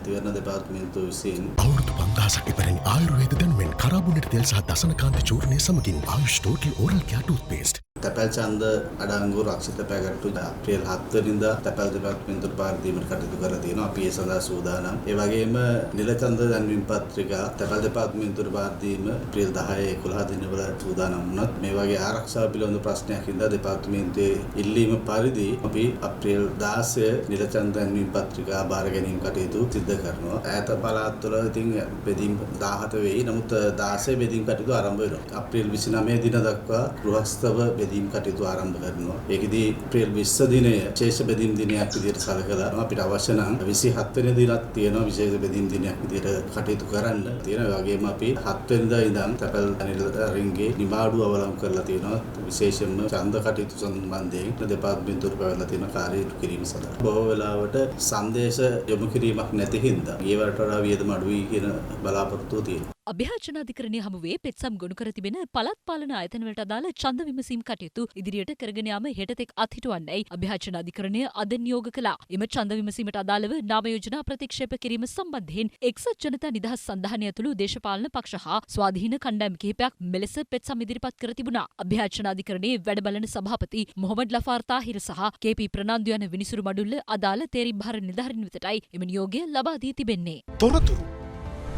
මැතිවරණ දෙපාර්තමේන්තුව විසින් අවුරුදු 5000ක් ඉපැරණි ආයුර්වේද දැනුමෙන් කරාබුනෙට තෙල් සහ දසනකාන්ත චූර්ණය සමගින් ආයුෂ් ටෝටල් ඕරල් කෙයාර් ටූත්පේස්ට් තැපැල් ඡන්ද අඩංගු රක්ෂිත පැකට්ටු අප්‍රේල් 7 වෙනිදා තැපැල් දෙපාර්තමේන්තුවට පාර දීමට කටයුතු කරලා තියෙනවා. අපි ඒ සඳහා සූදානම්. ඒ වගේම නිල ඡන්ද දැන්වීම පත්‍රිකා තැපැල් දෙපාර්තමේන්තුවට පාර දීම අප්‍රේල් 10 11 දිනවල සූදානම් වුණත් මේ වගේ ආරක්ෂාව පිළිබඳ ප්‍රශ්නයක් හින්දා දෙපාර්තමේන්තුවේ ඉල්ලීම පරිදි අපි අප්‍රේල් 16 නිල ඡන්ද දැන්වීම පත්‍රිකා බාර ගැනීම කටයුතු සිදු කරනවා. ඈත පළාත්වල ඉතින් බෙදීම් 17 වෙයි. නමුත් 16 බෙදීම් කටයුතු ආරම්භ වෙනවා. අප්‍රේල් 29 දින දක්වා ගෘහස්ථව බෙදීම් කටයුතු ආරම්භ කරනවා. ඒකෙදී අප්‍රේල් 20 දිනය විශේෂ බෙදීම් දිනයක් විදිහට සැලකලා අපිට අවශ්‍ය නම් 27 වෙනි දිනක් තියෙනවා විශේෂ බෙදීම් දිනයක් විදිහට කටයුතු කරන්න. තියෙනවා. ඒ වගේම අපි 7 වෙනිදා ඉඳන් තැපැල් නිලධාරීන්ගේ නිවාඩුව අවලංගු කරලා තියෙනවා. විශේෂයෙන්ම ඡන්ද කටයුතු සම්බන්ධයෙන් දෙපාර්තමේන්තුවට පැවැත්ලා තියෙන කාර්යය කිරීම සඳහා. බොහෝ වෙලාවට සංදේශ යොමු කිරීමක් නැති හින්දා ඊට වඩා වියදම අඩුයි කියන බලාපොරොත්තුව තියෙනවා. අභ්‍යාචන අධිකරණය හමුවේ පෙත්සම් ගොනු කර තිබෙන පළාත් පාලන ආයතනවලට අදාළ ඡන්ද විමසීම් කටයුතු ඉදිරියට කරගෙන යාම හෙටතෙක් අත්හිටුවන්නයි අභ්‍යාචන අධිකරණය අද නියෝග කළා. එම ඡන්ද විමසීමට අදාළව නාම යෝජනා ප්‍රතික්ෂේප කිරීම සම්බන්ධයෙන් එක්සත් ජනතා නිදහස් සන්ධානය ඇතුළු දේශපාලන පක්ෂ හා ස්වාධීන කණ්ඩායම් කිහිපයක් මෙලෙස පෙත්සම් ඉදිරිපත් කර තිබුණා. අභ්‍යාචන අධිකරණයේ වැඩබලන සභාපති මොහොමඩ් ලෆාර් තාහිර සහ කේ.පී. ප්‍රනාන්දු යන විනිසුරු මඩුල්ල අදාළ තේරීම් භාර නිලධාරීන් වෙතටයි එම නියෝගය ලබා දී තිබෙන්නේ. තොරතුරු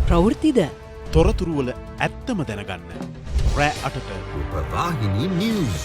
ප්‍රවෘත්තිද තොරතුරුවල ඇත්තම දැනගන්න රෑ 8ට රූපවාහිනී නිවුස්